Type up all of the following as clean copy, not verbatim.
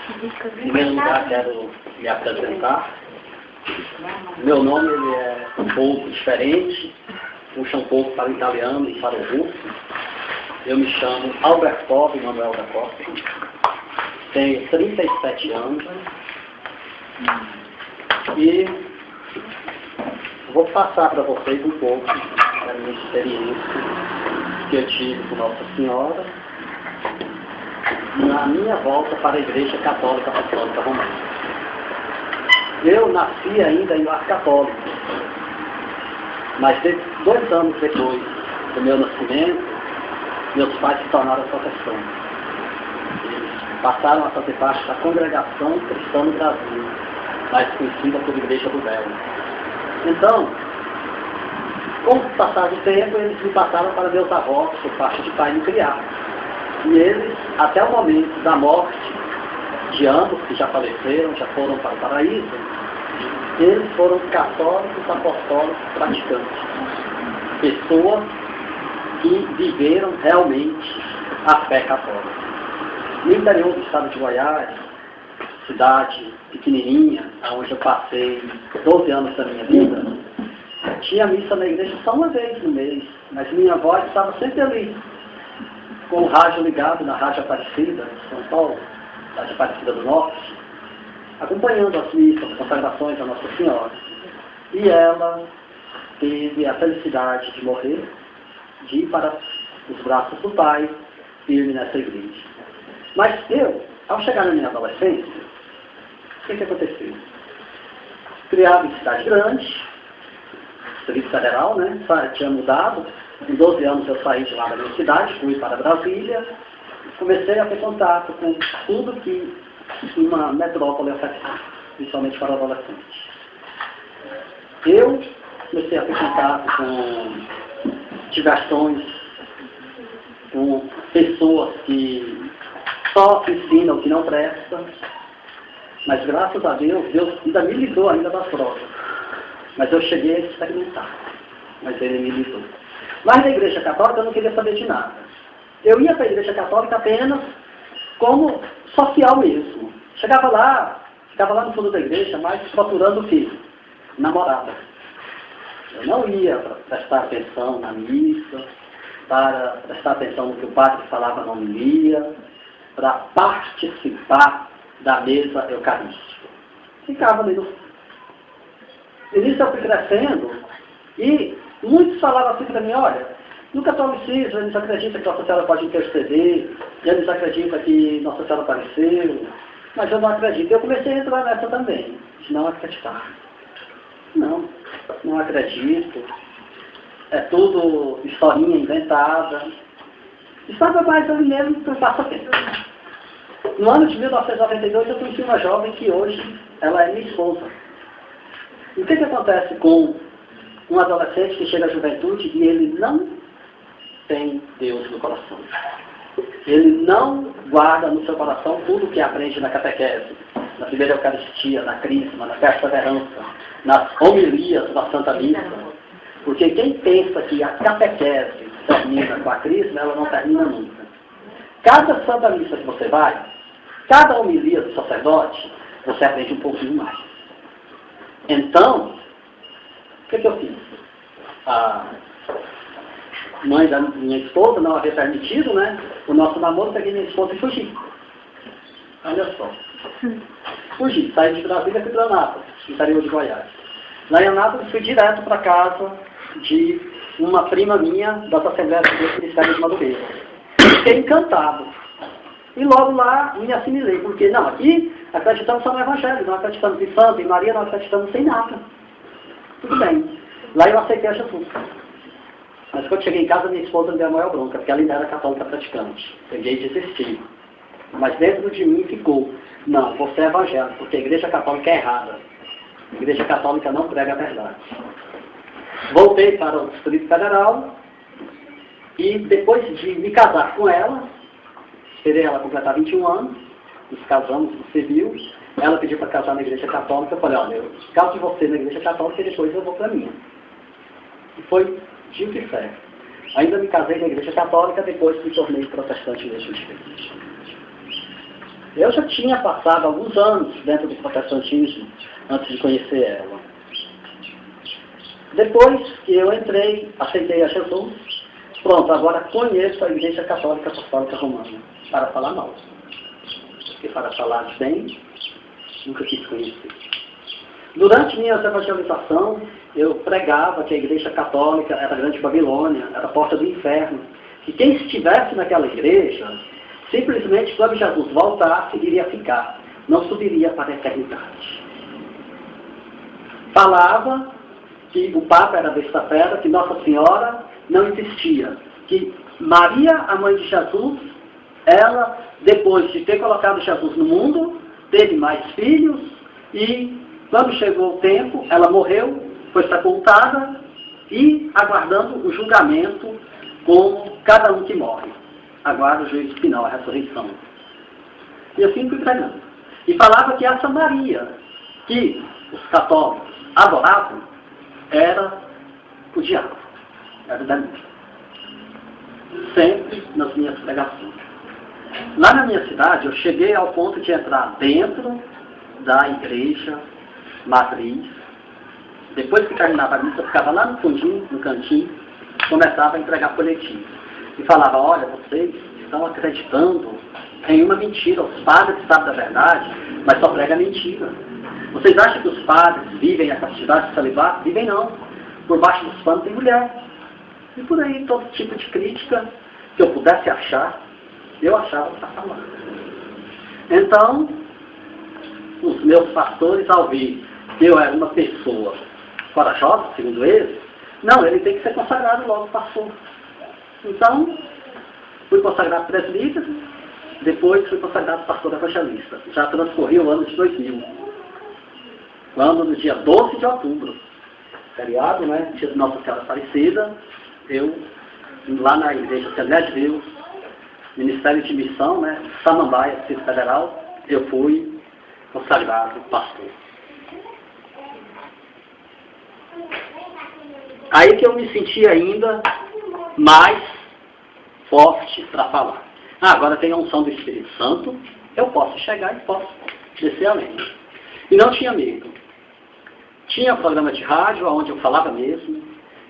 Em primeiro lugar, quero me apresentar. Meu nome ele é um pouco diferente, puxa um pouco para o italiano e para o russo. Eu me chamo Alberto Manuel da Costa, tenho 37 anos e vou passar para vocês um pouco da minha experiência que eu tive com Nossa Senhora na minha volta para a Igreja Católica Apostólica Romana. Eu nasci ainda em lar católico, mas 2 anos depois do meu nascimento, meus pais se tornaram protestantes. Eles passaram a fazer parte da Congregação Cristã no Brasil, mais conhecida por Igreja do Velho. Então, com o passar do tempo, eles me passaram para meus avós, por parte de pai me criar. E eles, até o momento da morte de ambos, que já faleceram, já foram para o paraíso, eles foram católicos, apostólicos, praticantes. Pessoas que viveram realmente a fé católica. No interior do estado de Goiás, cidade pequenininha, onde eu passei 12 anos da minha vida, tinha missa na igreja só uma vez no mês, mas minha avó estava sempre ali, com o rádio ligado na Rádio Aparecida, de São Paulo, Rádio Aparecida do Norte, acompanhando as missas, as consagrações da Nossa Senhora. E ela teve a felicidade de morrer, de ir para os braços do Pai, firme nessa igreja. Mas eu, ao chegar na minha adolescência, o que aconteceu? Criado em cidade grande, Distrito Federal, né? Tinha mudado. Com 12 anos eu saí de lá da minha cidade, fui para Brasília, comecei a ter contato com tudo que uma metrópole oferece, principalmente para adolescentes. Eu comecei a ter contato com diversões, com pessoas que só ensinam o que não presta, mas graças a Deus, Deus ainda me livrou ainda das provas. Mas eu cheguei a experimentar, mas Ele me livrou. Mas na Igreja Católica eu não queria saber de nada. Eu ia para a Igreja Católica apenas como social mesmo. Chegava lá, ficava lá no fundo da igreja, mas procurando o quê? Namorada. Eu não ia para prestar atenção na missa, para prestar atenção no que o padre falava na homilia, para participar da mesa eucarística. Ficava ali no fundo. E nisso eu fui crescendo e muitos falavam assim para mim, olha, no catolicismo eles acreditam que Nossa Senhora pode interceder, eles acreditam que Nossa Senhora apareceu, mas eu não acredito. Eu comecei a entrar nessa também, de não acreditar. Não acredito. É tudo historinha inventada. E sabe mais ali mesmo que eu faço tempo. No ano de 1992 eu conheci uma jovem que hoje ela é minha esposa. E o que acontece com um adolescente que chega à juventude e ele não tem Deus no coração? Ele não guarda no seu coração tudo o que aprende na catequese, na primeira Eucaristia, na Crisma, na perseverança, nas homilias da Santa Missa. Porque quem pensa que a catequese termina com a Crisma, ela não termina nunca. Cada Santa Missa que você vai, cada homilia do sacerdote, você aprende um pouquinho mais. Então, o que eu fiz? A mãe da minha esposa não havia permitido, né? O nosso namoro, peguei minha esposa e fugi. Olha só. Fugi, saí de Brasília e fui para Anápolis, interior de Goiás. Lá em Anápolis fui direto para casa de uma prima minha das Assembleias de Deus Ministério de Madureira. Fiquei encantado. E logo lá me assimilei, porque não, aqui acreditamos só no Evangelho, não acreditamos em santo, em Maria, não acreditamos sem nada. Tudo bem. Lá eu aceitei a Jesus. Mas quando cheguei em casa, minha esposa me deu a maior bronca, porque ela ainda era católica praticante. Peguei e desisti. Mas dentro de mim ficou, não, você é evangélico, porque a Igreja Católica é errada. A Igreja Católica não prega a verdade. Voltei para o Distrito Federal e depois de me casar com ela, esperei ela completar 21 anos, nos casamos no civil, ela pediu para casar na Igreja Católica, eu falei, olha, eu caso de você na Igreja Católica e depois eu vou para a minha. E foi dito e certo. Ainda me casei na Igreja Católica, depois me tornei protestante legítimo. Eu já tinha passado alguns anos dentro do protestantismo antes de conhecer ela. Depois que eu entrei, aceitei a Jesus, pronto, agora conheço a Igreja Católica Apostólica Romana, para falar mal. Porque para falar bem, nunca quis conhecer. Durante minha evangelização, eu pregava que a Igreja Católica era a Grande Babilônia, era a porta do inferno. E quem estivesse naquela igreja, simplesmente quando Jesus voltasse, iria ficar. Não subiria para a eternidade. Falava que o Papa era besta fera, que Nossa Senhora não existia. Que Maria, a mãe de Jesus, ela, depois de ter colocado Jesus no mundo, teve mais filhos e, quando chegou o tempo, ela morreu, foi sepultada e aguardando o julgamento como cada um que morre. Aguarda o juízo final, a ressurreição. E assim fui pregando. E falava que essa Maria, que os católicos adoravam, era o diabo, era o demônio. Sempre nas minhas pregações. Lá na minha cidade, eu cheguei ao ponto de entrar dentro da igreja matriz. Depois que terminava a missa, eu ficava lá no fundinho, no cantinho, começava a entregar folhetim. E falava, olha, vocês estão acreditando em uma mentira. Os padres sabem da verdade, mas só pregam mentira. Vocês acham que os padres vivem a castidade de celibato? Vivem não. Por baixo dos panos tem mulher. E por aí, todo tipo de crítica que eu pudesse achar, eu achava que estava lá. Então, os meus pastores, ao ver que eu era uma pessoa corajosa, segundo eles, não, ele tem que ser consagrado logo, pastor. Então, fui consagrado presbítero, depois fui consagrado pastor evangelista. Já transcorri o ano de 2000. Quando, no dia 12 de outubro, feriado, né, dia de Nossa Senhora Aparecida, eu, lá na Igreja Assembleia de Deus, Ministério de Missão, né, Samambaia, Distrito Federal, eu fui consagrado pastor. Aí que eu me senti ainda mais forte para falar. Agora tem a unção do Espírito Santo, eu posso chegar e posso descer além. E não tinha medo. Tinha programa de rádio onde eu falava mesmo,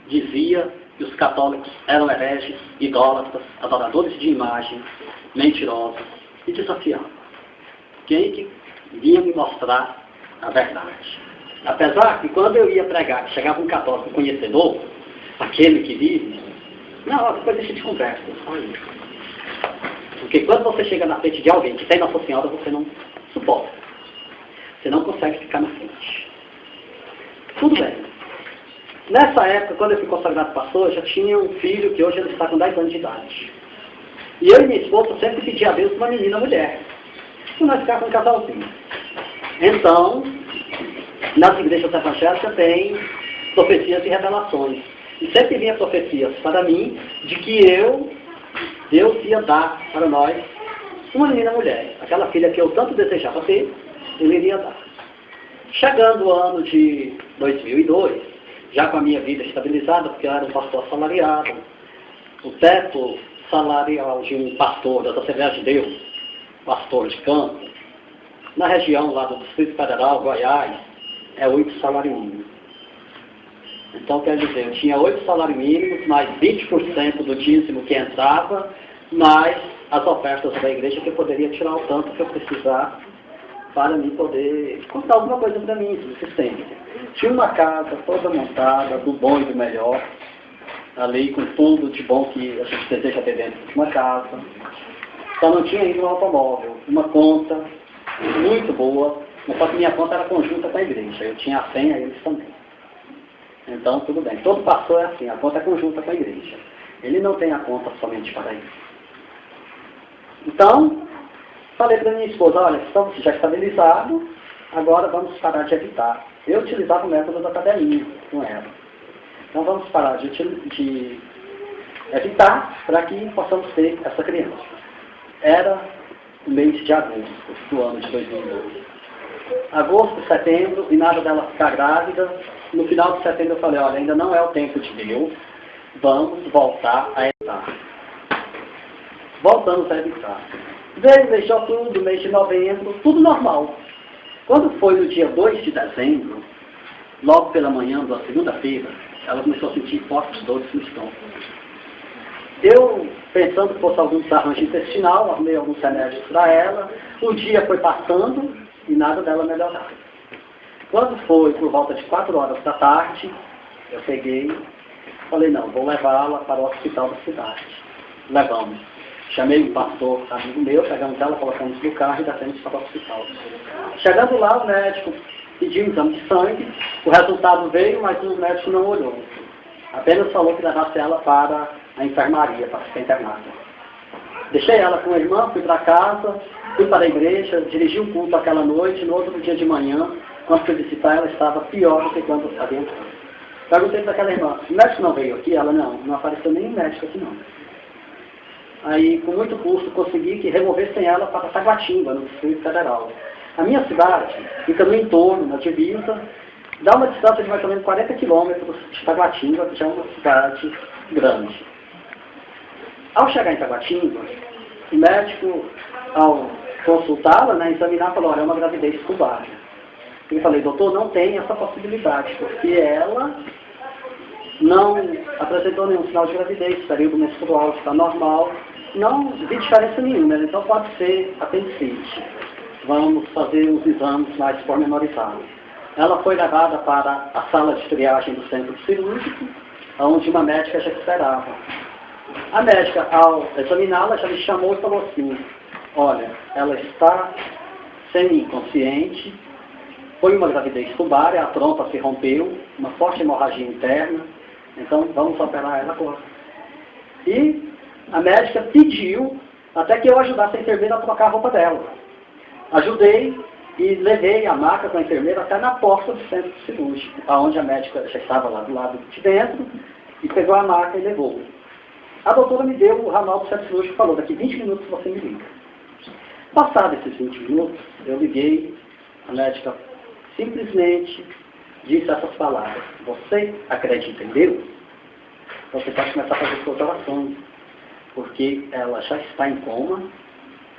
dizia que os católicos eram hereges, idólatras, adoradores de imagem, mentirosos, e desafiava. Quem que vinha me mostrar a verdade? Apesar que quando eu ia pregar, que chegava um católico conhecedor, aquele que vive, não, depois deixa de conversa, só isso. Porque quando você chega na frente de alguém que tem Nossa Senhora, você não suporta. Você não consegue ficar na frente. Tudo bem. Nessa época, quando eu fui consagrado pastor, eu já tinha um filho que hoje ele está com 10 anos de idade. E eu e minha esposa sempre pedia a Deus uma menina mulher. E nós ficávamos um casalzinho. Então, nas igrejas evangélicas tem profecias e revelações. E sempre vinha profecias para mim de que Deus ia dar para nós uma menina mulher. Aquela filha que eu tanto desejava ter, Ele iria dar. Chegando o ano de 2002, já com a minha vida estabilizada, porque eu era um pastor assalariado, o teto salarial de um pastor das Assembleias de Deus, pastor de campo, na região lá do Distrito Federal, Goiás, é 8 salários mínimos. Então, quer dizer, eu tinha 8 salários mínimos, mais 20% do dízimo que entrava, mais as ofertas da igreja que eu poderia tirar o tanto que eu precisar para mim poder contar alguma coisa para mim, subsistência. Tinha uma casa toda montada, do bom e do melhor, ali com tudo de bom que a gente deseja ter dentro de uma casa. Só não tinha ainda um automóvel, uma conta muito boa, mas só que minha conta era conjunta com a igreja, eu tinha a senha e eles também. Então, tudo bem. Todo pastor é assim, a conta é conjunta com a igreja. Ele não tem a conta somente para isso. Então, falei para minha esposa, olha, estamos já estabilizados, agora vamos parar de evitar. Eu utilizava o método da cadelinha com ela. Então vamos parar de evitar para que possamos ter essa criança. Era o mês de agosto do ano de 2002. Agosto, setembro, e nada dela ficar grávida. No final de setembro eu falei, olha, ainda não é o tempo de Deus, vamos voltar a evitar. Voltamos a evitar. Veio mês de outubro, mês de novembro, tudo normal. Quando foi no dia 2 de dezembro, logo pela manhã da segunda-feira, ela começou a sentir fortes dores no estômago. Eu, pensando que fosse algum desarranjo intestinal, arrumei alguns remédios para ela. O dia foi passando e nada dela melhorava. Quando foi por volta de 4 horas da tarde, eu peguei, falei, não, vou levá-la para o hospital da cidade. Levamos. Chamei um pastor amigo meu, pegamos ela, colocamos no carro e descemos para o hospital. Chegando lá, o médico pediu um exame de sangue, o resultado veio, mas o médico não olhou. Apenas falou que levasse ela para a enfermaria, para ser internada. Deixei ela com a irmã, fui para casa, fui para a igreja, dirigi um culto aquela noite, no outro dia de manhã, quando fui visitar, ela estava pior do que quando eu havia entrado. Perguntei para aquela irmã, o médico não veio aqui? Ela, não apareceu nenhum médico aqui não. Aí, com muito custo, consegui que removessem ela para Taguatinga, no Distrito Federal. A minha cidade fica no entorno, na divisa, dá uma distância de mais ou menos 40 quilômetros de Taguatinga, que já é uma cidade grande. Ao chegar em Taguatinga, o médico, ao consultá-la, né, examinar, falou, olha, é uma gravidez cubaria. Eu falei, doutor, não tem essa possibilidade, porque ela não apresentou nenhum sinal de gravidez, o período menstrual está normal, não vi diferença nenhuma, então pode ser apendicite. Vamos fazer os exames mais pormenorizados. Ela foi levada para a sala de triagem do centro cirúrgico, onde uma médica já esperava. A médica, ao examiná-la, já me chamou e falou assim, olha, ela está semi-inconsciente, foi uma gravidez tubária, a trompa se rompeu, uma forte hemorragia interna, então vamos operar ela agora. E a médica pediu até que eu ajudasse a enfermeira a trocar a roupa dela. Ajudei e levei a maca com a enfermeira até na porta do centro cirúrgico, onde a médica já estava lá do lado de dentro, e pegou a maca e levou. A doutora me deu o ramal do centro cirúrgico e falou, daqui 20 minutos você me liga. Passados esses 20 minutos, eu liguei, a médica simplesmente disse essas palavras, você acredita em Deus? Você pode começar a fazer suas orações, porque ela já está em coma,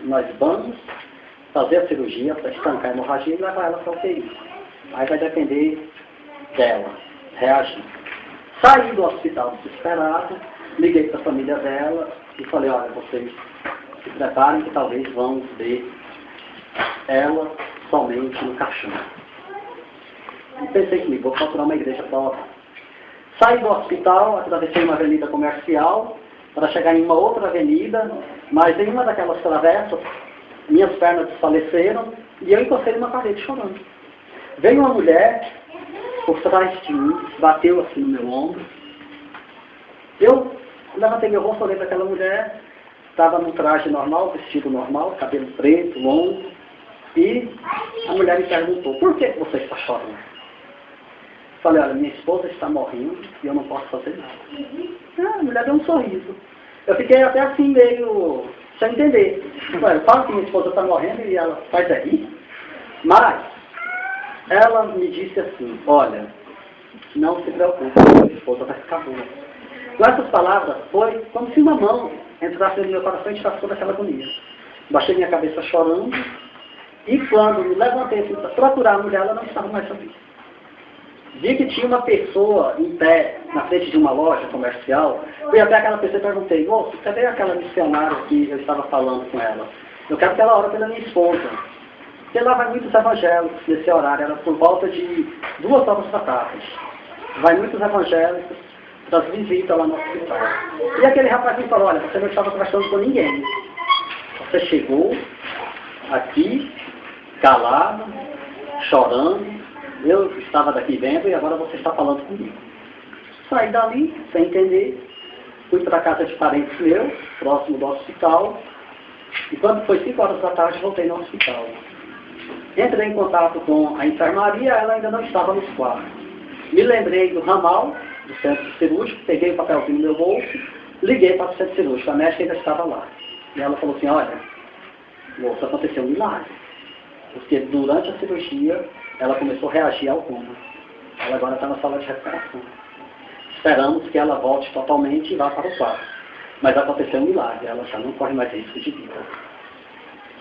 nós vamos fazer a cirurgia para estancar a hemorragia e levar ela para o UTI. Aí vai depender dela reagir. Saí do hospital desesperado, liguei para a família dela e falei, olha, vocês se preparem que talvez vamos ver ela somente no caixão. E pensei comigo, vou procurar uma igreja para orar. Saí do hospital, atravessei uma avenida comercial para chegar em uma outra avenida, mas em uma daquelas travessas, minhas pernas desfaleceram e eu encostei numa parede chorando. Veio uma mulher por trás de mim, bateu assim no meu ombro. Eu levantei meu rosto, olhei para aquela mulher, estava num traje normal, vestido normal, cabelo preto, longo, e a mulher me perguntou, por que você está chorando? Falei, olha, minha esposa está morrendo e eu não posso fazer nada. A mulher deu um sorriso. Eu fiquei até assim meio sem entender. Eu falo que minha esposa está morrendo e ela faz aí. Mas ela me disse assim, olha, não se preocupe, minha esposa vai ficar boa. Com essas palavras foi como se uma mão entrasse no meu coração e tirasse toda aquela agonia. Baixei minha cabeça chorando e quando me levantei assim, para procurar a mulher, ela não estava mais ali. Vi que tinha uma pessoa em pé na frente de uma loja comercial. Fui até aquela pessoa e perguntei, moço, cadê aquela missionária que eu estava falando com ela? Eu quero que ela ore pela minha esposa. Porque lá vai muitos evangélicos nesse horário, era por volta de 2 horas da tarde. Vai muitos evangélicos para as visitas lá no hospital. E aquele rapaz me falou, olha, você não estava conversando com ninguém. Você chegou aqui, calado, chorando. Eu estava daqui vendo e agora você está falando comigo. Saí dali, sem entender, fui para a casa de parentes meus, próximo do hospital, e quando foi 5 horas da tarde, voltei no hospital. Entrei em contato com a enfermaria, ela ainda não estava nos quartos. Me lembrei do ramal, do centro cirúrgico, peguei o papelzinho no meu bolso, liguei para o centro cirúrgico, a médica ainda estava lá. E ela falou assim, olha, moça, aconteceu um milagre. Porque durante a cirurgia, ela começou a reagir ao coma. Ela agora está na sala de recuperação. Esperamos que ela volte totalmente e vá para o quarto. Mas aconteceu um milagre, ela já não corre mais risco de vida.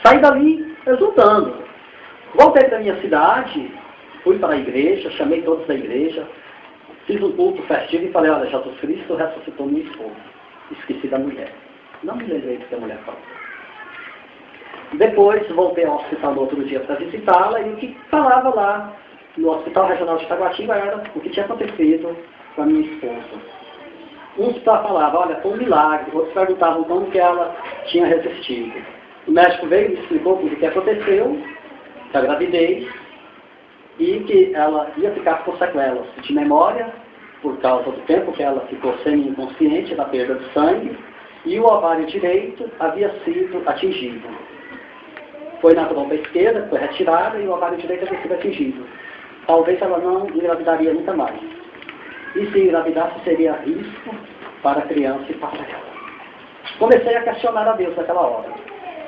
Saí dali exultando. Voltei para a minha cidade, fui para a igreja, chamei todos da igreja, fiz um culto festivo e falei, olha, Jesus Cristo ressuscitou minha esposa. Esqueci da mulher. Não me lembrei do que a mulher falou. Depois voltei ao hospital no outro dia para visitá-la e o que falava lá no Hospital Regional de Itaguatinga era o que tinha acontecido com a minha esposa. Uns falavam, olha, foi um milagre. Outros perguntavam como que ela tinha resistido. O médico veio e me explicou tudo o que aconteceu, que a gravidez, e que ela ia ficar com sequelas de memória, por causa do tempo que ela ficou semi-inconsciente da perda de sangue, e o ovário direito havia sido atingido. Foi na trompa esquerda, foi retirada, e o ovário direito havia sido atingido. Talvez ela não engravidaria nunca mais. E se engravidasse, seria risco para a criança e para ela. Comecei a questionar a Deus naquela hora.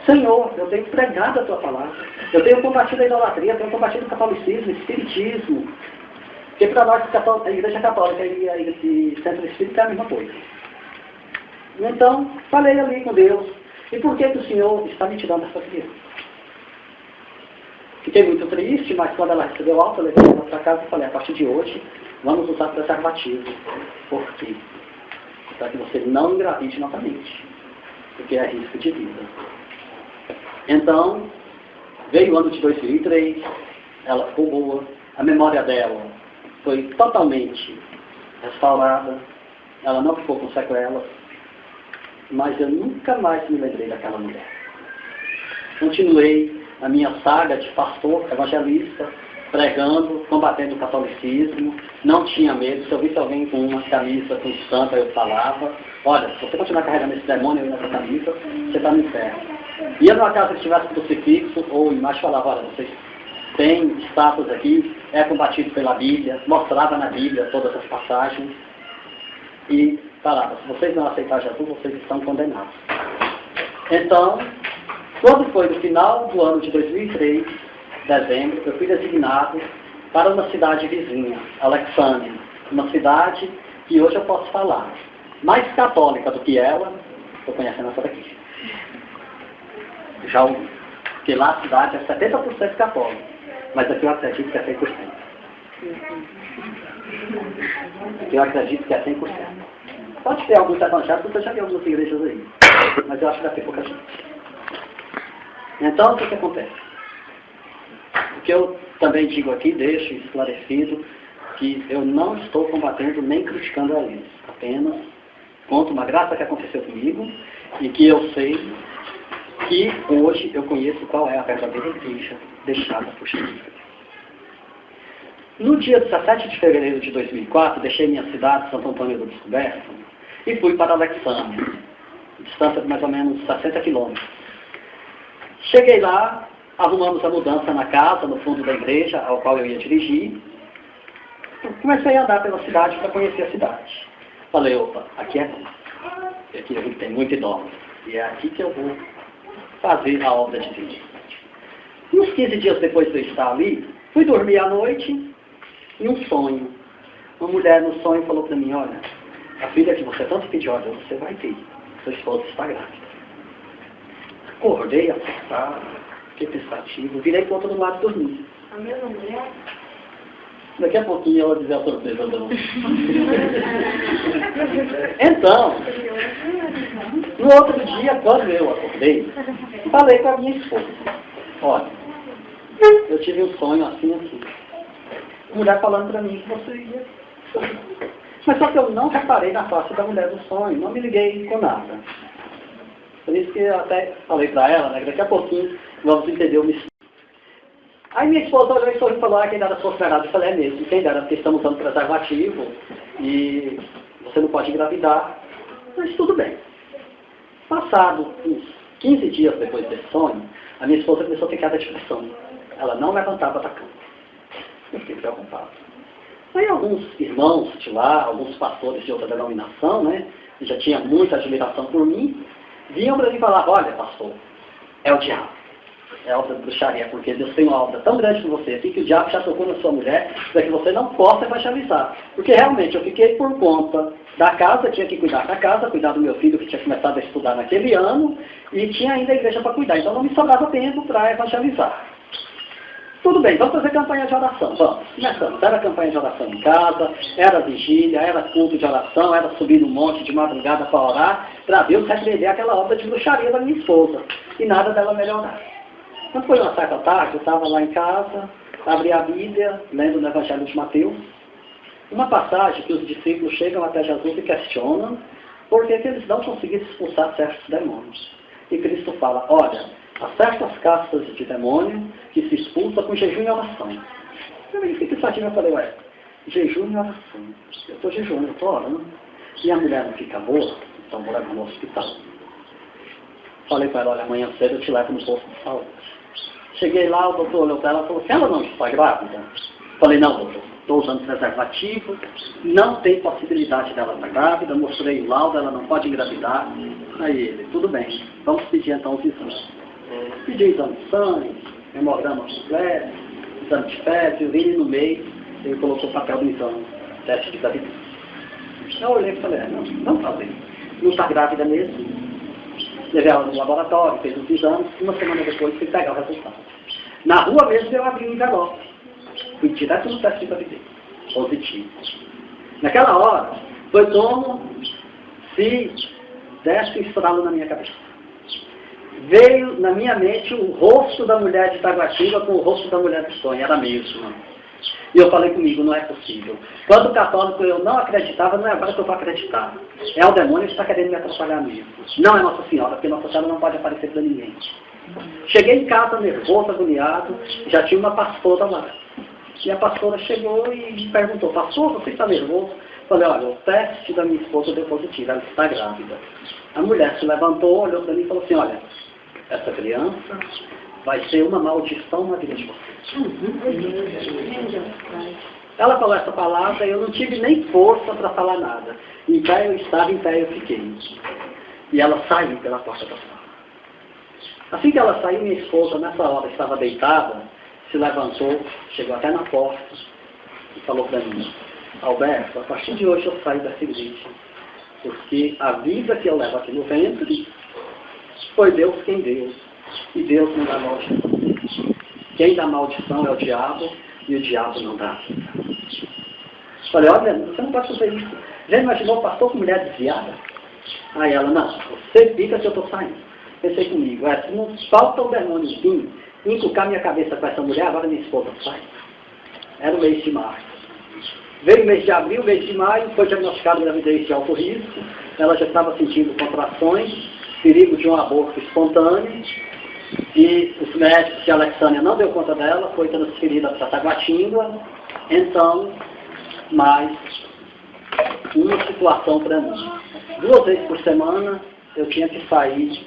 Senhor, eu tenho pregado a tua palavra. Eu tenho combatido a idolatria, eu tenho combatido o catolicismo, o espiritismo. Porque para nós, a igreja católica e esse centro espírita é a mesma coisa. Então, falei ali com Deus. E por que o Senhor está me tirando essa criança? Fiquei muito triste, mas quando ela recebeu alta, eu levei ela para casa e falei, a partir de hoje, vamos usar preservativo. Por quê? Para que você não engravide novamente. Porque é risco de vida. Então, veio o ano de 2003, ela ficou boa, a memória dela foi totalmente restaurada, ela não ficou com sequelas, mas eu nunca mais me lembrei daquela mulher. Continuei a minha saga de pastor, evangelista, pregando, combatendo o catolicismo, não tinha medo. Se eu visse alguém com uma camisa com estampa, eu falava, olha, se você continuar carregando esse demônio aí nessa camisa, você está no inferno. Ia numa casa que tivesse crucifixo, ou imagem, falava, olha, vocês têm estátuas aqui, é combatido pela Bíblia, mostrava na Bíblia todas as passagens, e falava, se vocês não aceitarem Jesus, vocês estão condenados. Então, quando foi no final do ano de 2003, dezembro, eu fui designado para uma cidade vizinha, Alexandria, uma cidade que hoje eu posso falar, mais católica do que ela, estou conhecendo essa daqui. Já ouvi, porque lá a cidade é 70% católica, mas aqui eu acredito que é 100%. Aqui eu acredito que é 100%. Pode ter alguns evangélicos, porque eu já vi algumas igrejas aí, mas eu acho que vai ter pouca gente. Então, o que acontece? O que eu também digo aqui, deixo esclarecido, que eu não estou combatendo nem criticando a eles. Apenas conto uma graça que aconteceu comigo e que eu sei que hoje eu conheço qual é a verdadeira igreja deixada por Jesus. No dia 17 de fevereiro de 2004, deixei minha cidade, Santo Antônio do Descoberto, e fui para Alexandria, distância de mais ou menos 60 quilômetros. Cheguei lá, arrumamos a mudança na casa, no fundo da igreja, ao qual eu ia dirigir. Comecei a andar pela cidade para conhecer a cidade. Falei, opa, aqui é bom. Aqui a gente tem muito idoso. E é aqui que eu vou fazer a obra de Deus. Uns 15 dias depois de eu estar ali, fui dormir à noite e um sonho. Uma mulher no sonho falou para mim, olha, a filha que você tanto pediu, olha, você vai ter. Sua esposa está grávida. Acordei, assustado, fiquei pensativo, virei para o outro lado e dormi. A mesma mulher? Daqui a pouquinho ela dizer a surpresa dela. Então, no outro dia, quando eu acordei, falei com a minha esposa. Olha, eu tive um sonho assim. A mulher falando para mim que você ia. Mas só que eu não reparei na face da mulher do sonho, não me liguei com nada. Por isso que eu até falei para ela, né, que daqui a pouquinho vamos entender o mistério. Aí minha esposa olhou e sorriu e falou, quem dera fosse verdade. Eu falei, é mesmo, quem dera, porque estamos usando preservativo e você não pode engravidar. Mas tudo bem. Passado uns 15 dias depois desse sonho, a minha esposa começou a ficar da depressão. Ela não levantava da cama. Eu fiquei preocupado. Aí alguns irmãos de lá, alguns pastores de outra denominação, né, que já tinha muita admiração por mim, vinham para mim e falavam, olha, pastor, é o diabo. É obra de bruxaria, porque Deus tem uma obra tão grande com você aqui que o diabo já tocou na sua mulher para que você não possa evangelizar. Porque realmente eu fiquei por conta da casa, tinha que cuidar da casa, cuidar do meu filho que tinha começado a estudar naquele ano, E tinha ainda a igreja para cuidar, então não me sobrava tempo para evangelizar. Tudo bem, vamos fazer campanha de oração. Vamos, começamos. Era campanha de oração em casa, era vigília, era culto de oração, era subir no monte de madrugada para orar, para Deus repreender aquela obra de bruxaria da minha esposa. E nada dela melhorar. Quando foi uma certa tarde, eu estava lá em casa, abri a Bíblia, lendo no Evangelho de Mateus, uma passagem que os discípulos chegam até Jesus e questionam por que eles não conseguiram expulsar certos demônios. E Cristo fala, olha, há certas castas de demônio que se expulsa com jejum e oração. Eu fiquei pensativo, eu falei, ué, jejum e oração. Eu estou jejuando, eu estou orando. E a mulher não fica boa, então vou levar no hospital. Falei para ela, olha, amanhã cedo eu te levo no posto de saúde. Cheguei lá, o doutor olhou para ela e falou, ela não está grávida? Falei, não, doutor, estou usando preservativo, não tem possibilidade dela estar grávida, mostrei o laudo, ela não pode engravidar. Aí ele, tudo bem, vamos pedir então os exames. Pedi exame de sangue, hemograma completo, exame de fezes, urina no meio, ele colocou o papel do exame, teste de gravidez. Eu olhei e falei, não fazer, não está grávida mesmo. Levei ela no laboratório, fez os exames, uma semana depois fui pegar o resultado. Na rua mesmo eu abri um envelope. Fui direto no teste de gravidez. Positivo. Naquela hora, foi como se desse um estralo na minha cabeça. Veio na minha mente o rosto da mulher de Taguatinga com o rosto da mulher de Sonha. Era mesmo. E eu falei comigo, não é possível. Quando católico eu não acreditava, não é agora que eu vou acreditar. É o demônio que está querendo me atrapalhar mesmo. Não é Nossa Senhora, porque Nossa Senhora não pode aparecer para ninguém. Cheguei em casa nervoso, agoniado, já tinha uma pastora lá. E a pastora chegou e me perguntou, pastor, você está nervoso? Falei, olha, o teste da minha esposa deu positivo, ela está grávida. A mulher se levantou, olhou para mim e falou assim, olha, essa criança vai ser uma maldição na vida de vocês. Ela falou essa palavra e eu não tive nem força para falar nada. Em pé eu estava, em pé eu fiquei. E ela saiu pela porta da sala. Assim que ela saiu, minha esposa, nessa hora, estava deitada, se levantou, chegou até na porta e falou para mim, Alberto, a partir de hoje eu saio dessa igreja, porque a vida que eu levo aqui no ventre foi Deus quem deu. E Deus não dá maldição. Quem dá maldição é o diabo, e o diabo não dá vida. Falei, olha, você não pode fazer isso. Já imaginou o pastor com mulher desviada? Aí ela, não, você fica que eu estou saindo. Pensei comigo, se não falta o demôniozinho, encucar minha cabeça com essa mulher, agora minha esposa sai. Era o mês de março. Veio o mês de abril, o mês de maio, foi diagnosticado gravidez de alto risco, ela já estava sentindo contrações, perigo de um aborto espontâneo, e os médicos que a Alexânia não deu conta dela, foi transferida para Taguatinga, então, mais uma situação para mim. 2 vezes por semana, eu tinha que sair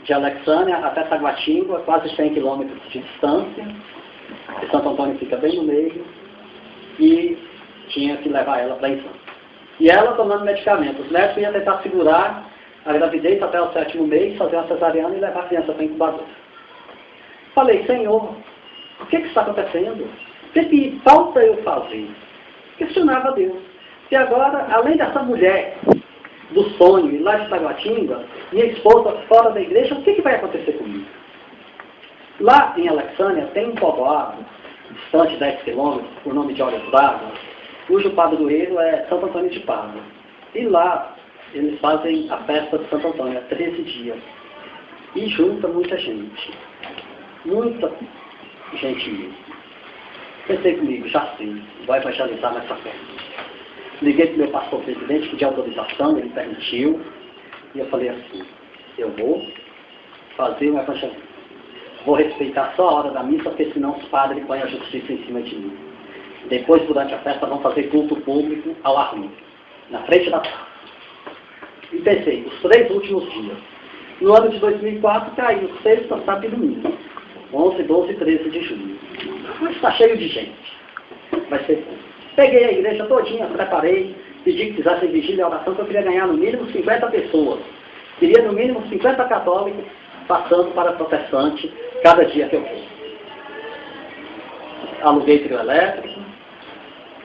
de Alexânia até Taguatinga, quase 100 quilômetros de distância, e Santo Antônio fica bem no meio, e tinha que levar ela para a infância. E ela tomando medicamentos. Os médicos iam tentar segurar a gravidez até o 7º mês, fazer uma cesariana e levar a criança para a incubadora. Falei, Senhor, o que está acontecendo? O que falta eu fazer? Questionava a Deus. E agora, além dessa mulher do sonho e lá de Taguatinga, minha esposa fora da igreja, o que vai acontecer comigo? Lá em Alexânia tem um povoado, distante 10 quilômetros, por nome de Olhos d'Água, cujo padroeiro é Santo Antônio de Pádua. E lá eles fazem a festa de Santo Antônio, há 13 dias. E junta muita gente. Muita gente mesmo. Pensei comigo, já sei, vai evangelizar nessa festa. Liguei para o meu pastor presidente, pedi autorização, ele permitiu. E eu falei assim, eu vou fazer um evangelismo. Vou respeitar só a hora da missa, porque senão os padres põem a justiça em cima de mim. Depois, durante a festa, vão fazer culto público ao ar livre, na frente da praça. E pensei, os 3 últimos dias. No ano de 2004, caiu sexta, sábado e domingo. 11, 12 e 13 de junho. Mas está cheio de gente. Vai ser bom. Peguei a igreja todinha, preparei, pedi que fizessem vigília e oração, que eu queria ganhar no mínimo 50 pessoas. Queria no mínimo 50 católicos passando para protestante cada dia que eu fosse. Aluguei trio elétrico,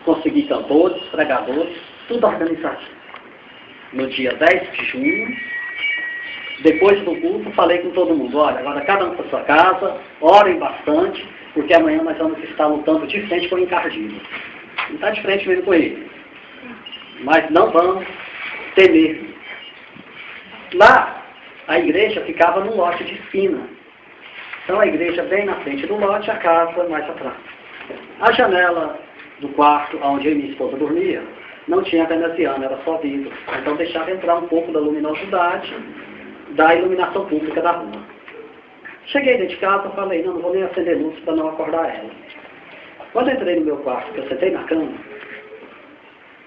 consegui cantores, pregadores, tudo organizado. No dia 10 de junho, Depois do culto, falei com todo mundo, olha, agora cada um para sua casa, orem bastante, porque amanhã nós vamos estar lutando de frente com o encardido. Não está de frente mesmo com ele. Mas não vamos temer. Lá, a igreja ficava num lote de esquina. Então a igreja bem na frente do lote, a casa mais atrás. A janela do quarto onde eu e minha esposa dormia, não tinha veneziana, era só vidro. Então deixava entrar um pouco da luminosidade da iluminação pública da rua. Cheguei dentro de casa e falei, não vou nem acender luz para não acordar ela. Quando eu entrei no meu quarto, que eu sentei na cama,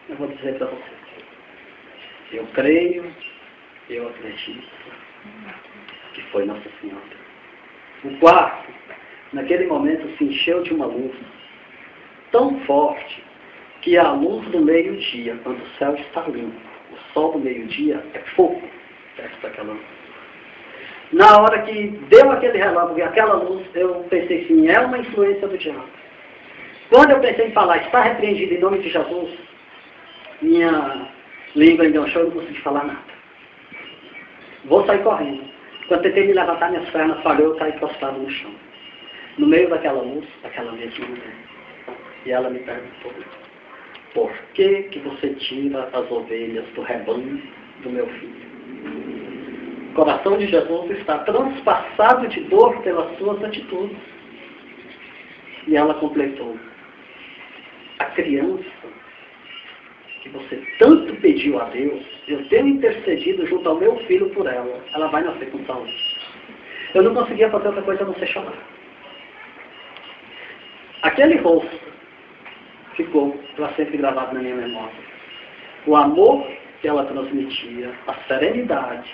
eu vou dizer para vocês, eu creio, eu acredito que foi Nossa Senhora. O quarto, naquele momento, se encheu de uma luz tão forte que a luz do meio-dia, quando o céu está limpo, o sol do meio-dia é fogo perto daquela luz. Na hora que deu aquele relâmpago e aquela luz, eu pensei assim, é uma influência do diabo. Quando eu pensei em falar, está repreendido em nome de Jesus, minha língua ainda achou, eu não consegui falar nada. Vou sair correndo. Quando tentei me levantar, minhas pernas falhou, eu caí encostado no chão. No meio daquela luz, aquela mesma mulher. E ela me perguntou, por que que você tira as ovelhas do rebanho do meu filho? O coração de Jesus está transpassado de dor pelas suas atitudes. E ela completou, a criança que você tanto pediu a Deus, eu tenho intercedido junto ao meu filho por ela. Ela vai nascer com saúde. Eu não conseguia fazer outra coisa a não ser chorar. Aquele rosto ficou para sempre gravado na minha memória. O amor que ela transmitia, a serenidade,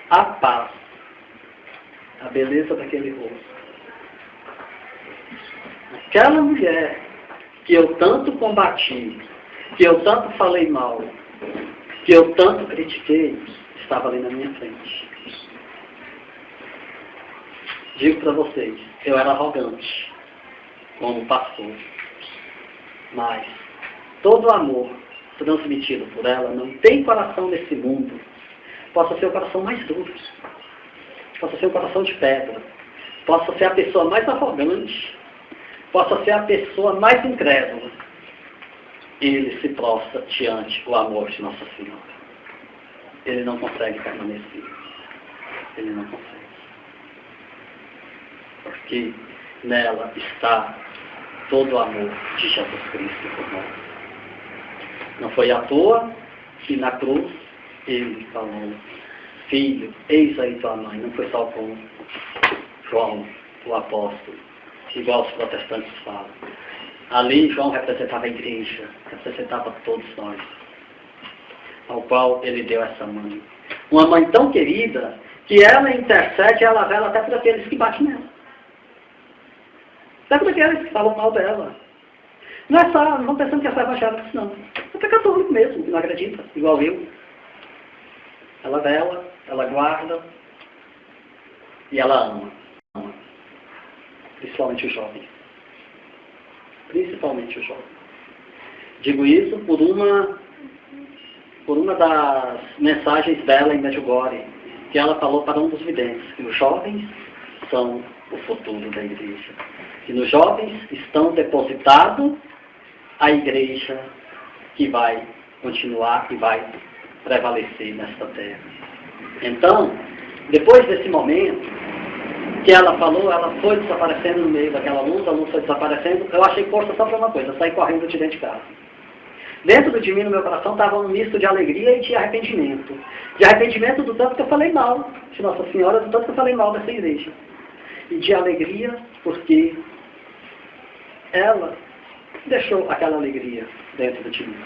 a paz, a beleza daquele rosto. Aquela mulher que eu tanto combati, que eu tanto falei mal, que eu tanto critiquei, estava ali na minha frente. Digo para vocês, eu era arrogante, como pastor, mas todo o amor transmitido por ela não tem coração nesse mundo. Possa ser o coração mais duro, possa ser o coração de pedra, possa ser a pessoa mais arrogante, possa ser a pessoa mais incrédula. Ele se prostra diante o amor de Nossa Senhora. Ele não consegue permanecer. Ele não consegue. Porque nela está todo o amor de Jesus Cristo por nós. Não foi à toa que na cruz ele falou, filho, eis aí tua mãe. Não foi só com João, o apóstolo, igual os protestantes falam. Ali João representava a igreja, representava todos nós, ao qual ele deu essa mãe. Uma mãe tão querida que ela intercede, ela vela até por aqueles que batem nela. Até por aqueles que falam mal dela. Não é só, não pensando que é só evangélico, não. É católico mesmo, que não acredita, igual eu. Ela vela, ela guarda e ela ama. Principalmente os jovens. Principalmente os jovens. Digo isso por uma das mensagens dela em Medjugorje, que ela falou para um dos videntes, que os jovens são o futuro da igreja. Que nos jovens estão depositados a igreja que vai continuar e vai prevalecer nesta terra. Então, depois desse momento que ela falou, ela foi desaparecendo no meio daquela luz, a luz foi desaparecendo, eu achei força só para uma coisa, sair correndo de dentro de casa. Dentro de mim, no meu coração, estava um misto de alegria e de arrependimento. De arrependimento do tanto que eu falei mal de Nossa Senhora, do tanto que eu falei mal dessa igreja. E de alegria porque ela deixou aquela alegria dentro de mim.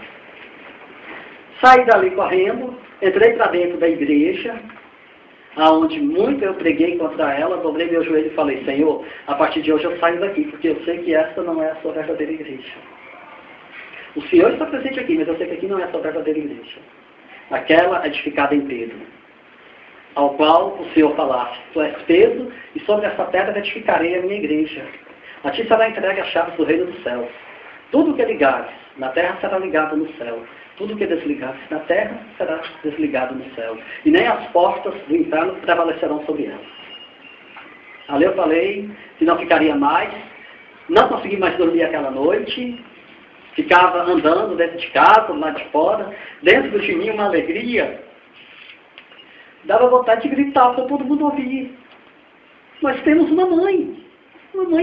Saí dali correndo, entrei para dentro da igreja, aonde muito eu preguei contra ela, dobrei meu joelho e falei, Senhor, a partir de hoje eu saio daqui, porque eu sei que esta não é a sua verdadeira igreja. O Senhor está presente aqui, mas eu sei que aqui não é a sua verdadeira igreja. Aquela edificada em Pedro, ao qual o Senhor falasse, tu és Pedro, e sobre essa pedra edificarei a minha igreja. A ti será entregue as chaves do reino dos céus. Tudo que ligares na terra será ligado no céu. Tudo que desligar-se na terra será desligado no céu. E nem as portas do inferno prevalecerão sobre ela. Ali eu falei que não ficaria mais. Não consegui mais dormir aquela noite. Ficava andando dentro de casa, lá de fora. Dentro de mim uma alegria. Dava vontade de gritar para todo mundo ouvir. Nós temos uma mãe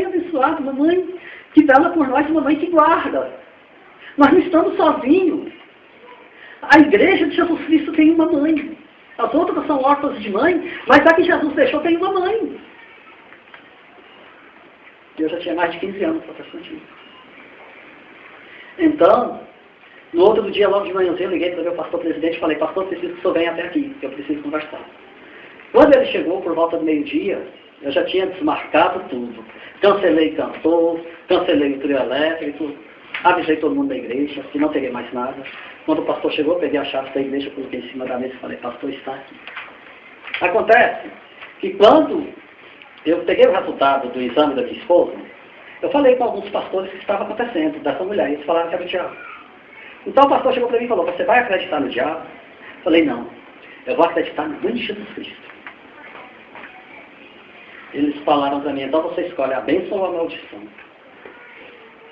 abençoada, uma mãe que vela por nós, uma mãe que guarda. Nós não estamos sozinhos. A igreja de Jesus Cristo tem uma mãe. As outras são órfãs de mãe, mas a que Jesus deixou tem uma mãe. Eu já tinha mais de 15 anos protestantismo. Então, no outro dia, logo de manhãzinho, eu liguei para o meu pastor presidente e falei, pastor, preciso que o senhor venha até aqui, que eu preciso conversar. Quando ele chegou, por volta do meio-dia, eu já tinha desmarcado tudo. Cancelei cantor, cancelei o trio elétrico, avisei todo mundo da igreja, que não teria mais nada. Quando o pastor chegou, eu peguei a chave da igreja, coloquei em cima da mesa e falei, pastor, está aqui. Acontece que quando eu peguei o resultado do exame da minha esposa, eu falei com alguns pastores o que estava acontecendo dessa mulher, e eles falaram que era o diabo. Então o pastor chegou para mim e falou, você vai acreditar no diabo? Eu falei, não, eu vou acreditar no nome de Jesus Cristo. Eles falaram para mim, então você escolhe a bênção ou a maldição.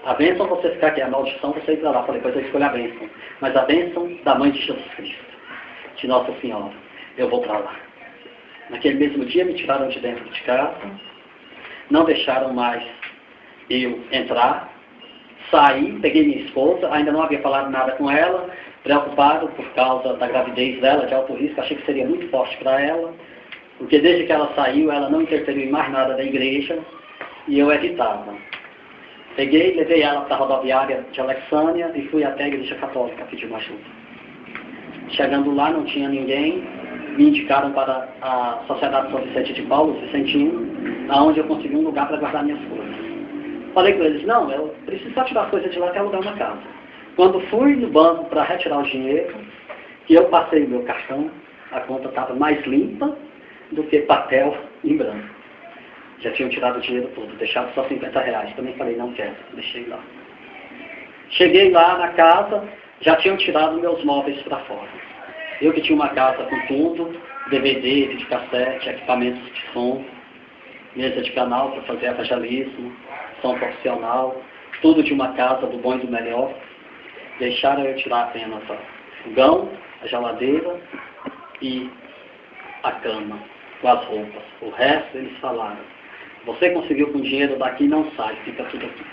A bênção você ficar aqui, a maldição você ir para lá. Eu falei, pois eu escolho a bênção. Mas a bênção da mãe de Jesus Cristo, de Nossa Senhora, eu vou para lá. Naquele mesmo dia me tiraram de dentro de casa, não deixaram mais eu entrar, saí, peguei minha esposa, ainda não havia falado nada com ela, preocupado por causa da gravidez dela, de alto risco, achei que seria muito forte para ela, porque desde que ela saiu, ela não interferiu em mais nada da igreja, e eu evitava. Peguei, levei ela para a rodoviária de Alexânia e fui até a igreja católica pedir uma ajuda. Chegando lá, não tinha ninguém, me indicaram para a Sociedade São Vicente de Paulo, Vicentino, onde eu consegui um lugar para guardar minhas coisas. Falei com eles, não, eu preciso só tirar as coisas de lá até alugar uma casa. Quando fui no banco para retirar o dinheiro, que eu passei o meu cartão, a conta estava mais limpa do que papel em branco. Já tinham tirado o dinheiro todo, deixado só R$50. Também falei, não quero, deixei lá. Cheguei lá na casa, já tinham tirado meus móveis para fora. Eu que tinha uma casa com tudo, DVD, videocassete, equipamentos de som, mesa de canal para fazer evangelismo, som profissional, tudo de uma casa do bom e do melhor. Deixaram eu tirar apenas o fogão, a geladeira e a cama, com as roupas. O resto eles falaram, você conseguiu com dinheiro daqui, não sai, fica tudo aqui.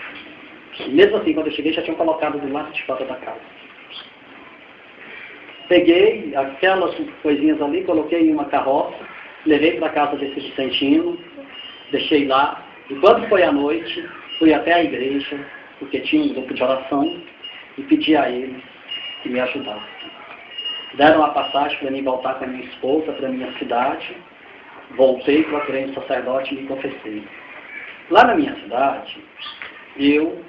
E mesmo assim, quando eu cheguei, já tinham colocado do lado de fora da casa. Peguei aquelas coisinhas ali, coloquei em uma carroça, levei para a casa desse Vicentino, deixei lá, e quando foi à noite, fui até a igreja, porque tinha um grupo de oração, e pedi a eles que me ajudassem. Deram a passagem para mim voltar com a minha esposa para a minha cidade, voltei, procurei um sacerdote e me confessei. Lá na minha cidade, eu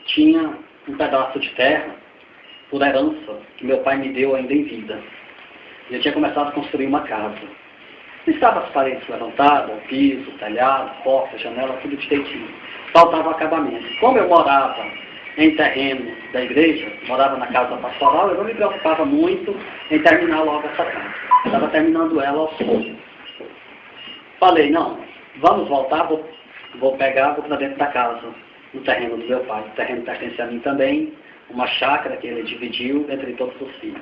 tinha um pedaço de terra, por herança, que meu pai me deu ainda em vida. E eu tinha começado a construir uma casa. Estava as paredes levantadas, o piso, o telhado, porta, janela, tudo direitinho. Faltava acabamento. Como eu morava em terreno da igreja, morava na casa pastoral, eu não me preocupava muito em terminar logo essa casa. Eu estava terminando ela aos poucos. Falei, não, vamos voltar, vou pegar, vou para dentro da casa, no terreno do meu pai. O terreno pertence a mim também, uma chácara que ele dividiu entre todos os filhos.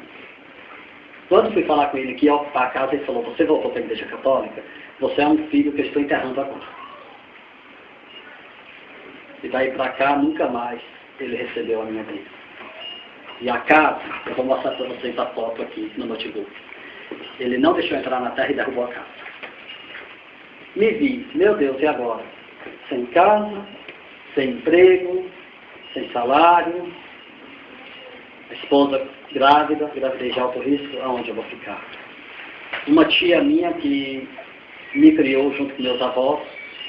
Quando fui falar com ele que ia ocupar a casa, ele falou, você voltou para a igreja católica? Você é um filho que eu estou enterrando agora. E daí para cá, nunca mais ele recebeu a minha bênção. E a casa, eu vou mostrar para vocês a foto aqui no notebook. Ele não deixou entrar na terra e derrubou a casa. Me vi, meu Deus, e agora? Sem casa, sem emprego, sem salário, esposa grávida, gravidez de alto risco, aonde eu vou ficar? Uma tia minha que me criou junto com meus avós,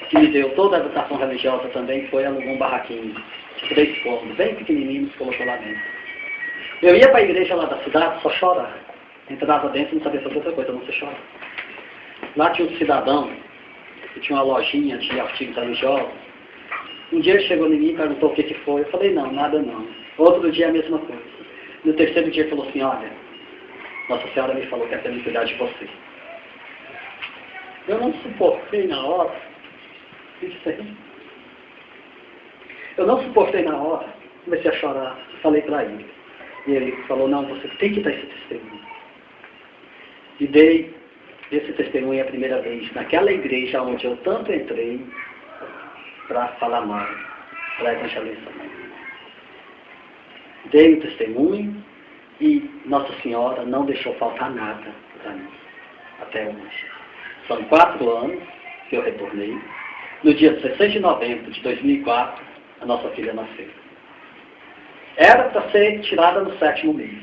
que me deu toda a educação religiosa também, foi alugou um barraquinho de 3 cômodos, bem pequenininhos, colocou lá dentro. Eu ia para a igreja lá da cidade só chorar. Entrava dentro e não sabia fazer outra coisa, não se chorar. Lá tinha um cidadão que tinha uma lojinha de artigos religiosos. Um dia ele chegou em mim e perguntou o que foi. Eu falei, não, nada não. Outro dia a mesma coisa. No terceiro dia falou assim, olha, Nossa Senhora me falou que é me cuidar de você. Eu não suportei na hora. Isso aí. Eu não suportei na hora. Comecei a chorar. Falei para ele. E ele falou, não, você tem que dar esse testemunho. E dei esse testemunho a primeira vez naquela igreja onde eu tanto entrei para falar mal, para evangelizar. Dei o testemunho e Nossa Senhora não deixou faltar nada para mim, até hoje. São 4 anos que eu retornei. No dia 16 de novembro de 2004, a nossa filha nasceu. Era para ser tirada no 7º mês.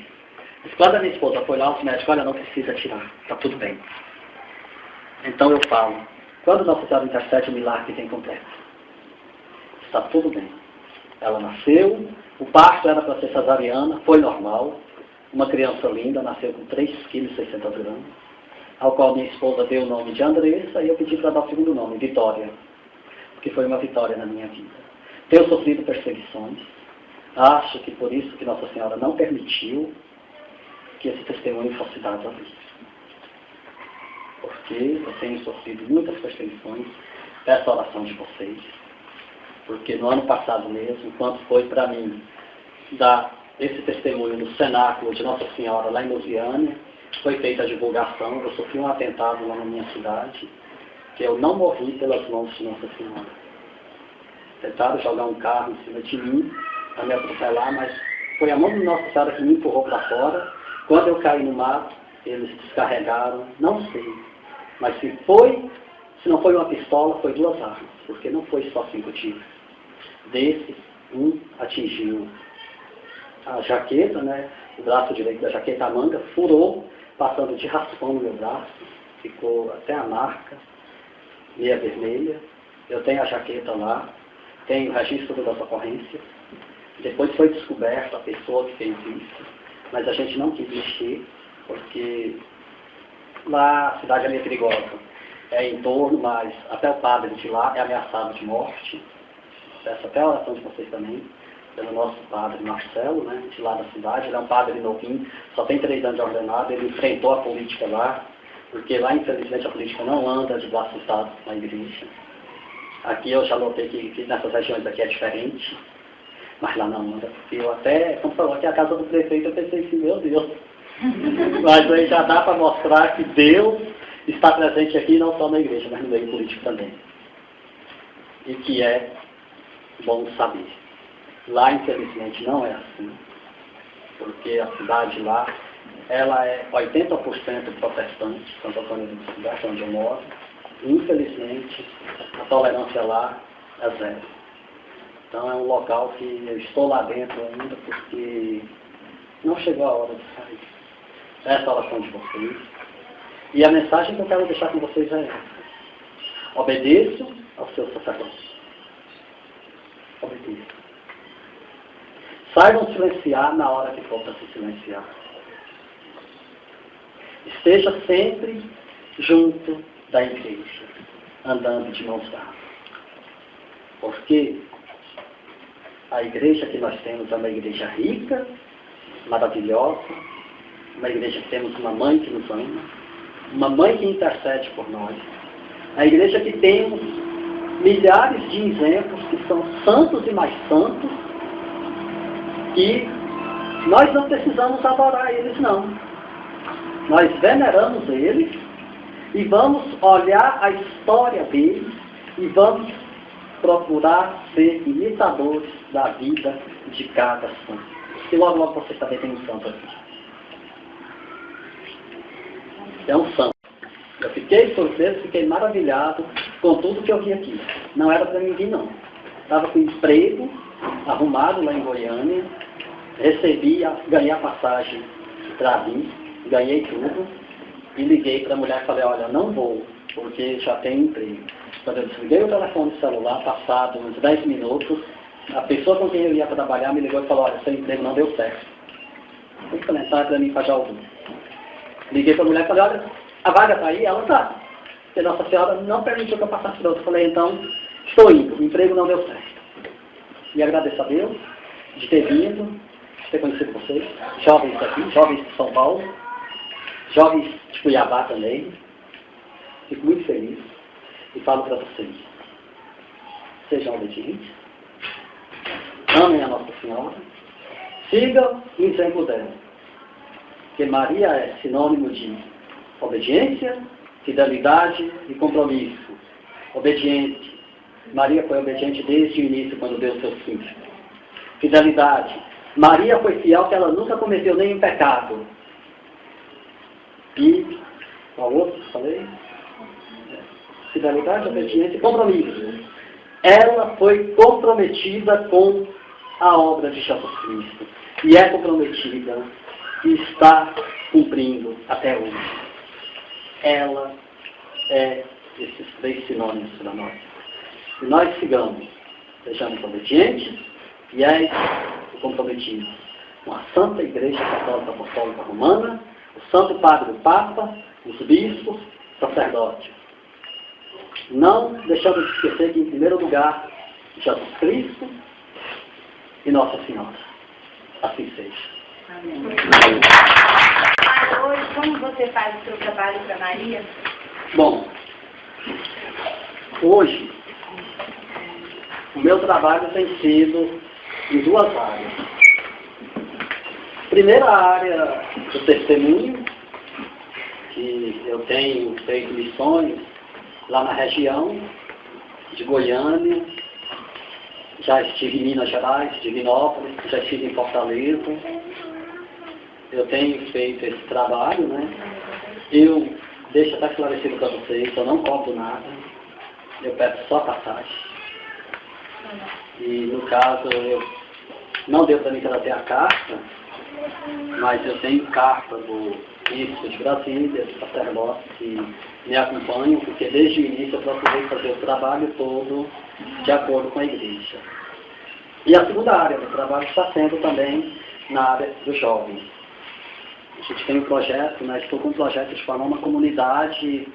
Mas quando a minha esposa foi lá, os médicos, olha, não precisa tirar, está tudo bem. Então eu falo, quando Nossa Senhora intercede, o milagre tem completo. Está tudo bem. Ela nasceu, o parto era para ser cesariana, foi normal. Uma criança linda, nasceu com 3,6 kg, ao qual minha esposa deu o nome de Andressa, e eu pedi para dar o segundo nome, Vitória, porque foi uma vitória na minha vida. Tenho sofrido perseguições, acho que por isso que Nossa Senhora não permitiu que esse testemunho fosse dado a mim. Porque eu tenho sofrido muitas perseguições, peço a oração de vocês, porque no ano passado mesmo, quando foi para mim dar esse testemunho no cenáculo de Nossa Senhora, lá em Lusiânia, foi feita a divulgação, eu sofri um atentado lá na minha cidade, que eu não morri pelas mãos de Nossa Senhora. Tentaram jogar um carro em cima de mim, para me atropelar, mas foi a mão de Nossa Senhora que me empurrou para fora. Quando eu caí no mato, eles descarregaram, não sei, mas se não foi uma pistola, foi 2 armas, porque não foi só 5 tiros. Desses, um atingiu a jaqueta, né, o braço direito da jaqueta, a manga, furou, passando de raspão no meu braço, ficou até a marca, meia vermelha. Eu tenho a jaqueta lá, tenho o registro das ocorrências. Depois foi descoberta a pessoa que fez isso, mas a gente não quis mexer, porque lá a cidade é meio perigosa. É em torno, mas até o padre de lá é ameaçado de morte. Peço até a oração de vocês também, pelo nosso padre Marcelo, né, de lá da cidade. Ele é um padre novinho, só tem 3 anos de ordenado, ele enfrentou a política lá, porque lá, infelizmente, a política não anda de braços dados na igreja. Aqui eu já notei que nessas regiões aqui é diferente, mas lá não anda, porque eu até, quando falou aqui a casa do prefeito, eu pensei assim, meu Deus. Mas aí já dá para mostrar que Deus está presente aqui, não só na igreja, mas no meio político também. E que é bom saber. Lá, infelizmente, não é assim, porque a cidade lá, ela é 80% protestante, Santo Antônio do Cidade, onde eu moro. Infelizmente, a tolerância lá é 0. Então é um local que eu estou lá dentro ainda, porque não chegou a hora de sair. Essa é a oração de vocês. E a mensagem que eu quero deixar com vocês é essa. Obedeço ao seu sacerdócio. Obedeço. Saibam silenciar na hora que for para se silenciar. Esteja sempre junto da igreja, andando de mãos dadas. Porque a igreja que nós temos é uma igreja rica, maravilhosa, uma igreja que temos uma mãe que nos ama, uma mãe que intercede por nós. A igreja que temos milhares de exemplos que são santos e mais santos, e nós não precisamos adorar eles, não. Nós veneramos eles e vamos olhar a história deles e vamos procurar ser imitadores da vida de cada santo. E logo, logo vocês também têm um santo aqui. É um santo. Eu fiquei surpreso, fiquei maravilhado com tudo que eu vi aqui. Não era para mim vir, não. Estava com emprego arrumado lá em Goiânia, ganhei a passagem para vir, ganhei tudo, e liguei para a mulher e falei, olha, não vou, porque já tenho emprego. Quando eu desliguei o telefone celular, passado uns 10 minutos, a pessoa com quem eu ia trabalhar me ligou e falou, olha, seu emprego não deu certo. Tem comentário para mim para já ouvir. Liguei para a mulher e falei, olha, a vaga está aí? Ela está. Porque Nossa Senhora não permitiu que eu passasse por outro. Falei, então, estou indo, o emprego não deu certo. E agradeço a Deus de ter vindo, ter conhecido vocês, jovens daqui, jovens de São Paulo, jovens de Cuiabá também. Fico muito feliz e falo para vocês. Sejam obedientes, amem a Nossa Senhora, sigam o exemplo dela. Porque Maria é sinônimo de obediência, fidelidade e compromisso. Obediente. Maria foi obediente desde o início, quando deu seus filhos. Fidelidade. Maria foi fiel que ela nunca cometeu nenhum pecado. E, qual outro que falei? Fidelidade, obediência e compromisso. Ela foi comprometida com a obra de Jesus Cristo. E é comprometida e está cumprindo até hoje. Ela é esses 3 sinônimos para nós. E nós sigamos, sejamos obedientes, fiéis e comprometidos com a Santa Igreja Católica Apostólica Romana, o Santo Padre do Papa, os bispos, sacerdotes. Não deixando de esquecer que, em primeiro lugar, Jesus Cristo e Nossa Senhora. Assim seja. Amém. Hoje, como você faz o seu trabalho para Maria? Bom, hoje, o meu trabalho tem sido em 2 áreas. Primeira área do testemunho, que eu tenho feito missões lá na região de Goiânia, já estive em Minas Gerais, Divinópolis, já estive em Fortaleza. Eu tenho feito esse trabalho, né? Eu deixo até esclarecido para vocês, eu não cobro nada, eu peço só passagem. E no caso, eu não deu para mim trazer a carta, mas eu tenho carta do bispo de Brasília, do sacerdote, que me acompanham, porque desde o início eu procurei fazer o trabalho todo de acordo com a igreja. E a segunda área do trabalho está sendo também na área dos jovens. A gente tem um projeto, né? Estou com um projeto de formar uma comunidade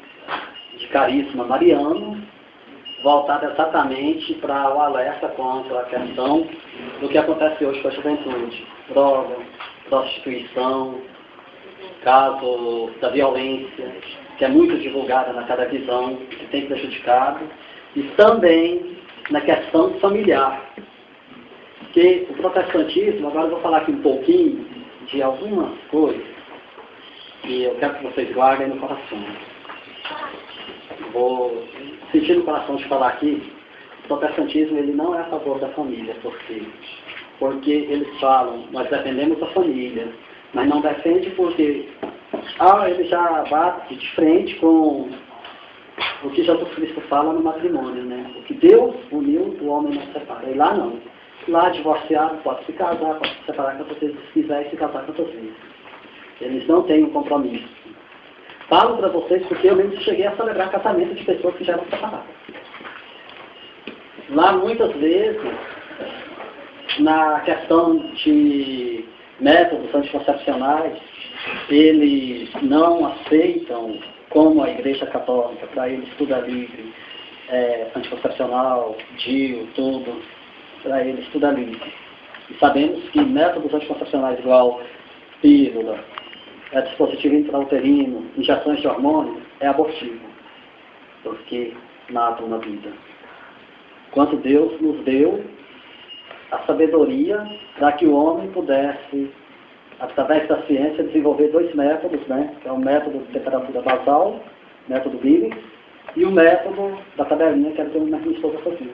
de carisma mariano, voltada exatamente para o alerta contra a questão do que acontece hoje com a juventude. Droga, prostituição, caso da violência, que é muito divulgada na televisão, que tem prejudicado, e também na questão familiar. Porque o protestantismo, agora eu vou falar aqui um pouquinho de algumas coisas que eu quero que vocês guardem no coração. Vou sentir no coração de falar aqui, o protestantismo ele não é a favor da família. Por quê? Porque eles falam, nós defendemos a família, mas não defende porque ele já bate de frente com o que Jesus Cristo fala no matrimônio, né? O que Deus uniu, o homem não separa. E lá não. Lá divorciado pode se casar, pode se separar quantas vezes quiser e se casar quantas vezes. Eles não têm um compromisso. Falo para vocês porque eu mesmo cheguei a celebrar casamento de pessoas que já eram separadas. Lá muitas vezes, na questão de métodos anticoncepcionais, eles não aceitam como a Igreja Católica, para eles tudo é livre, anticoncepcional, DIU, tudo, para eles tudo é livre. E sabemos que métodos anticoncepcionais igual pílula, dispositivo intrauterino, injeções de hormônios, é abortivo, porque matam na vida. Quanto Deus nos deu a sabedoria para que o homem pudesse, através da ciência, desenvolver 2 métodos, né? Que é o método de temperatura basal, método Billings, e o método da tabelinha, que é o que minha esposa fazia.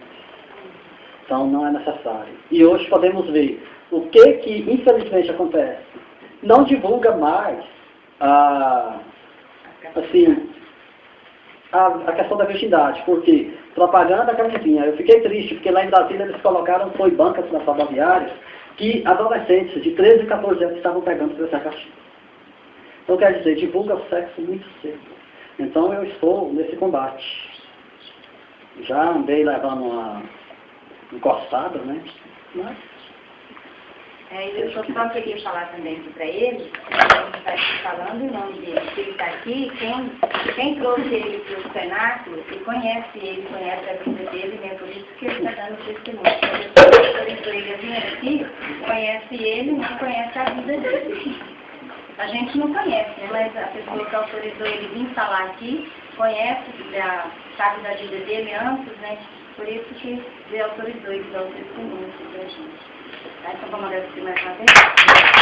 Então não é necessário. E hoje podemos ver o que infelizmente acontece. Não divulga mais a questão da virgindade, porque propaganda da camisinha. Eu fiquei triste, porque lá em Brasília eles colocaram, foi bancas nas rodoviárias, que adolescentes de 13 e 14 anos estavam pegando preservativo. Então quer dizer, divulga o sexo muito cedo. Então eu estou nesse combate. Já andei levando uma encostada, né? Mas eu só queria falar também aqui para ele, a gente está falando em nome dele, que ele está aqui, quem trouxe ele para o cenáculo, e conhece ele, conhece a vida dele, né? Por isso que ele está dando testemunho. ele vir aqui, conhece ele, não conhece a vida dele. A gente não conhece, né? Mas a pessoa que autorizou ele vir falar aqui, conhece, sabe da vida dele antes, né? Por isso que ele autorizou ele dar o testemunho pra gente. Tá? Então vamos agradecer mais uma vez.